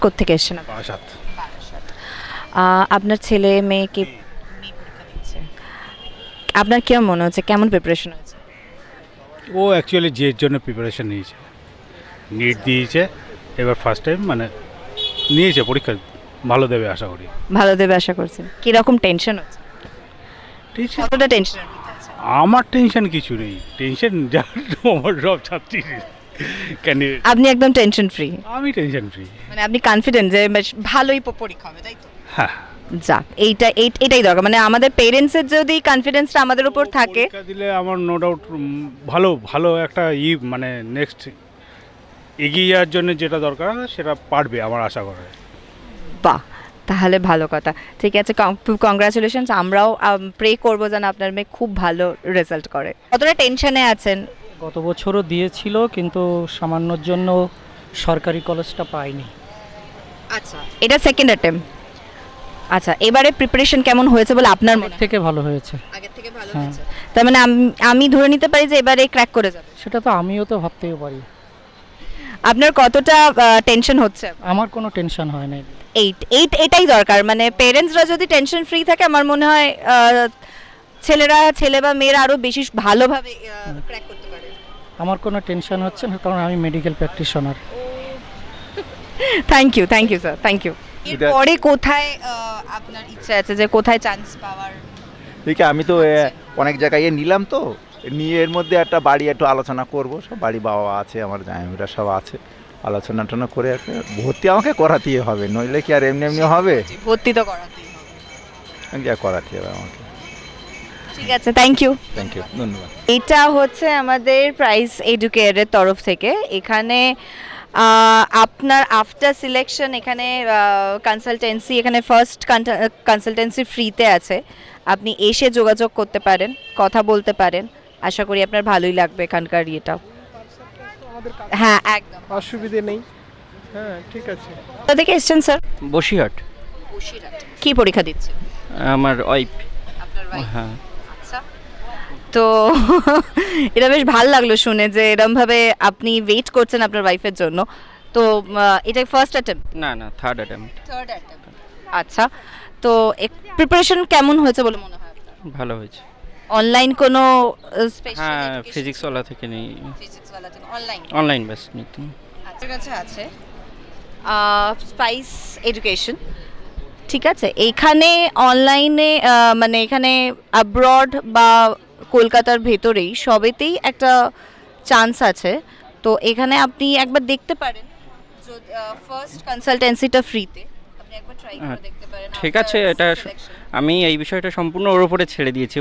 কোত্থেকে এসেছেন আপনি? বারাসাত। বারাসাত। আপনার ছেলে মেয়েকে পরীক্ষা দিচ্ছে, আপনার কেমন মনে হচ্ছে, কেমন প্রিপারেশন হয়েছে? ও অ্যাকচুয়ালি জের জন্য প্রিপারেশন নিয়েছে, নিট দিয়েছে, এবার ফার্স্ট টাইম মানে নিয়েছে পরীক্ষা, ভালো দেবে আশা করি। ভালো দেবে আশা করছেন? কীরকম টেনশন হচ্ছে? টেনশন কতটা টেনশনের মধ্যে আছেন? আমার টেনশন কিছু নেই, টেনশন যা আমার সব ছাত্রী ক্যান্ডিডেট। আপনি একদম টেনশন ফ্রি, আমি টেনশন ফ্রি। মানে আপনি কনফিডেন্ট যে বেশ ভালোই পরীক্ষা হবে, তাই তো? হ্যাঁ, যাক, এটাই দরকার, মানে আমাদের পেরেন্টসের যদি কনফিডেন্সটা আমাদের উপর থাকে। পরীক্ষা দিলে আমার নো ডাউট ভালো ভালো একটা মানে নেক্সট এগিয়ে যাওয়ার জন্য যেটা দরকার সেটা পারবে আমার আশা করে। বাহ, তাহলে ভালো কথা। ঠিক আছে, কংগ্রাচুলেশনস। আমরাও প্রে করবো যেন আপনার মেয়ে খুব ভালো রেজাল্ট করে। কতটা টেনশনে আছেন? গত বছরও দিয়েছিল কিন্তু সামান্যর জন্য সরকারি কলেজটা পাইনি। আচ্ছা, এটা সেকেন্ড অ্যাটেম্প। আচ্ছা, এবারে প্রিপারেশন কেমন হয়েছে বলে আপনার মনে হয়? থেকে ভালো হয়েছে। আগের থেকে ভালো হ্যাঁ। হয়েছে, তার মানে আমি ধরে নিতে পারি যে এবারে ক্র্যাক করে যাবে। সেটা তো আমিও তো ভাবতেই পারি। আপনার কতটা টেনশন হচ্ছে? আমার কোনো টেনশন হয় না। এটাই দরকার, মানে পেরেন্টসরা যদি টেনশন ফ্রি থাকে আমার মনে হয় ছেলে বা মেয়েরা আরো বেশি ভালোভাবে ক্র্যাক করতে পারে। আমার কোনো টেনশন হচ্ছে না কারণ আমি medical practitioner. Thank you sir, thank you. এরপরে কোথায় আপনার ইচ্ছা আছে যে কোথায় চান্স পাওয়ার? দেখি আমি তো অনেক জায়গায় নিলাম, তো নিয়ে এর মধ্যে একটা বাড়ি একটু আলোচনা করব, সব বাড়ি বাবা আছে, আমার জামাইরা সব আছে, আলোচনা টানা করে একটা ভর্তি আমাকে করাতেই হবে, নইলে কি আর এমনি এমনি হবে? ভর্তি তো করাতেই হবে। যা করাতে হবে আমাকে। ঠিক আছে, থ্যাংক ইউ। থ্যাংক ইউ, ধন্যবাদ। এটা হচ্ছে আমাদের প্রাইস এডুকেয়ারের তরফ থেকে। এখানে আপনার আফটার সিলেকশন এখানে কনসালটেন্সি, এখানে ফার্স্ট কনসালটেন্সি ফ্রিতে আছে, আপনি এসে যোগাযোগ করতে পারেন, কথা বলতে পারেন। আশা করি আপনার ভালোই লাগবে এখানকার ইয়েটাও। হ্যাঁ, একদম অসুবিধে নেই। হ্যাঁ, ঠিক আছে। কোথা থেকে এসেছেন স্যার? বসিরহাট। কি পরীক্ষা দিচ্ছে আমার ওয়াইফ। আপনার ভাই? হ্যাঁ। আচ্ছা, তো এটা বেশ ভালো লাগলো শুনে যে এরমভাবে আপনি ওয়েট করছেন আপনার ওয়াইফের জন্য। তো এটা ফার্স্ট অ্যাটেম্প? না না, থার্ড অ্যাটেম্প্ট। Third attempt. আচ্ছা, তো প্রিপারেশন কেমন হয়েছে বলে মনে হয় আপনার? ভালো হয়েছে। অনলাইন কোনো স্পেশাল? হ্যাঁ, ফিজিক্সওয়ালা থেকে নেই, ফিজিক্সওয়ালা থেকে অনলাইন? অনলাইন ব্যাস নিতাম। আপনার কাছে আছে স্পাইস এডুকেশন, ঠিক আছে। এইখানে অনলাইনে মানে এখানে অ্যাব্রড বা কলকাতার ভেতরেই সবেতেই একটা চান্স আছে। তো এখানে আপনি একবার দেখতে পারেন, ফার্স্ট কনসালটেন্সিটা ফ্রিতে, আপনি একবার ট্রাই করে দেখতে পারেন। ঠিক আছে, এটা আমি এই বিষয়টা সম্পূর্ণ ওর উপরে ছেড়ে দিয়েছি।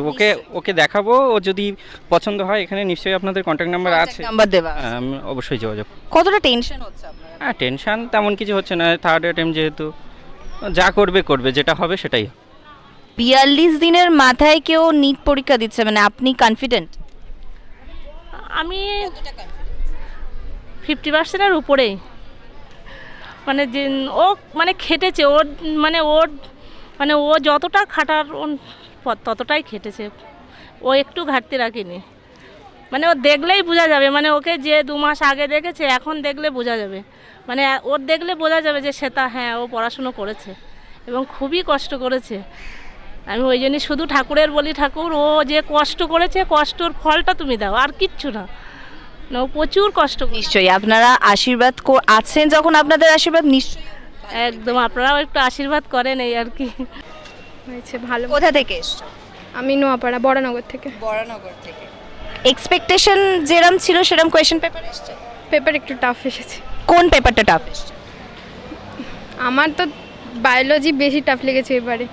ওকে দেখাবো, ও যদি পছন্দ হয় এখানে নিশ্চয়ই আপনাদের কন্ট্যাক্ট নাম্বার আছে, নাম্বার দেওয়া। হ্যাঁ, আমি অবশ্যই যোগাযোগ। কতটা টেনশন হচ্ছে আপনার? হ্যাঁ, টেনশন তেমন কিছু হচ্ছে না, থার্ড অ্যাটেম্প্ট যেহেতু, যা করবে, যেটা হবে সেটাই। 42 দিনের মাথায় কেউ নিট পরীক্ষা দিচ্ছে, মানে আপনি কনফিডেন্ট? আমি 50%-এর উপরেই, মানে যে ও মানে খেটেছে, ও যতটা খাটার ততটাই খেটেছে, ও একটু ঘাটতি রাখেনি। মানে ও দেখলেই বোঝা যাবে, মানে ওকে যে 2 মাস আগে দেখেছে এখন দেখলে বোঝা যাবে, মানে ওর দেখলে বোঝা যাবে যে হ্যাঁ ও পড়াশুনো করেছে এবং খুবই কষ্ট করেছে। আমি ওই জন্যই শুধু ঠাকুরের বলি, ঠাকুর ও যে কষ্ট করেছে, কষ্টর ফলটা তুমি দাও, আর কিচ্ছু না, ও প্রচুর কষ্ট। নিশ্চয়ই আপনারা আশীর্বাদ আছেন, যখন আপনাদের আশীর্বাদ নিশ্চয়ই একদম, আপনারাও একটু আশীর্বাদ করেন, এই আর কি। হয়েছে ভালো। কোথা থেকে এসছো? আমি নোয়াপাড়া বড়নগর থেকে। বড়নগর থেকে। এক্সপেকটেশন যেরকম ছিল সেরকম কোয়েশ্চেন পেপার এসছে? পেপার একটু টাফ এসেছে। কোন পেপারটা টাফ এসছে? আমার তো বায়োলজি বেশি টাফ লেগেছে এবারে।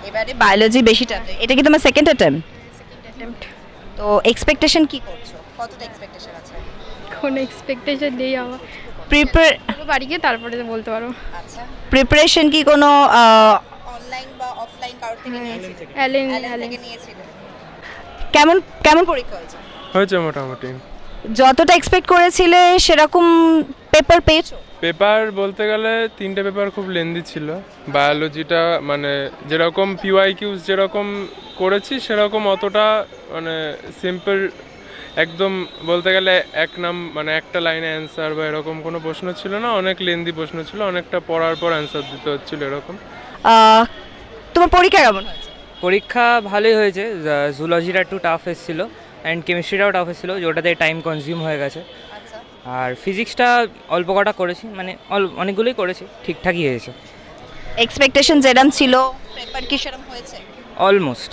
এবারে বায়োলজি বেশি টাফ। এটা কি তোমার সেকেন্ড অ্যাটেম্প্ট? তো এক্সপেকটেশন কি করছো, কতটা এক্সপেকটেশন আছে? কোনো এক্সপেকটেশন নেই আমার। বাড়ি গিয়ে তারপরে বলতে পারবো। আচ্ছা, প্রিপারেশন কি কোনো অনলাইন বা অফলাইন কারোর থেকে নিয়েছিলে? অ্যালেন থেকে নিয়েছিলে। কেমন পরীক্ষা হয়েছে? হয়েছে মোটামুটি। যতটা এক্সপেক্ট করেছিলে সেরকম পেপার পেয়েছো? পেপার বলতে গেলে 3টে পেপার খুব লেন্দি ছিল। বায়োলজিটা মানে যেরকম পিওয়াইকিউজ যেরকম করেছি সেরকম অতটা মানে সিম্পল একদম বলতে গেলে মানে একটা লাইনে অ্যান্সার বা এরকম কোনো প্রশ্ন ছিল না, অনেক লেন্দি প্রশ্ন ছিল, অনেকটা পড়ার পর অ্যান্সার দিতে হচ্ছিল এরকম। আহ, তোমার পরীক্ষা কেমন হয়েছে? পরীক্ষা ভালোই হয়েছে, জুলজিটা একটু টাফ এসেছিলো অ্যান্ড কেমিস্ট্রিটাও টাফ এসেছিলো, যেটাতে টাইম কনজিউম হয়ে গেছে। আর ফিজিক্সটা অল্প কটা করেছি, মানে অনেকগুলোই করেছি, ঠিকঠাকই হয়েছে এক্সপেকটেশন যেরকম ছিল পেপার কি সেরকম হয়েছে? অলমোস্ট।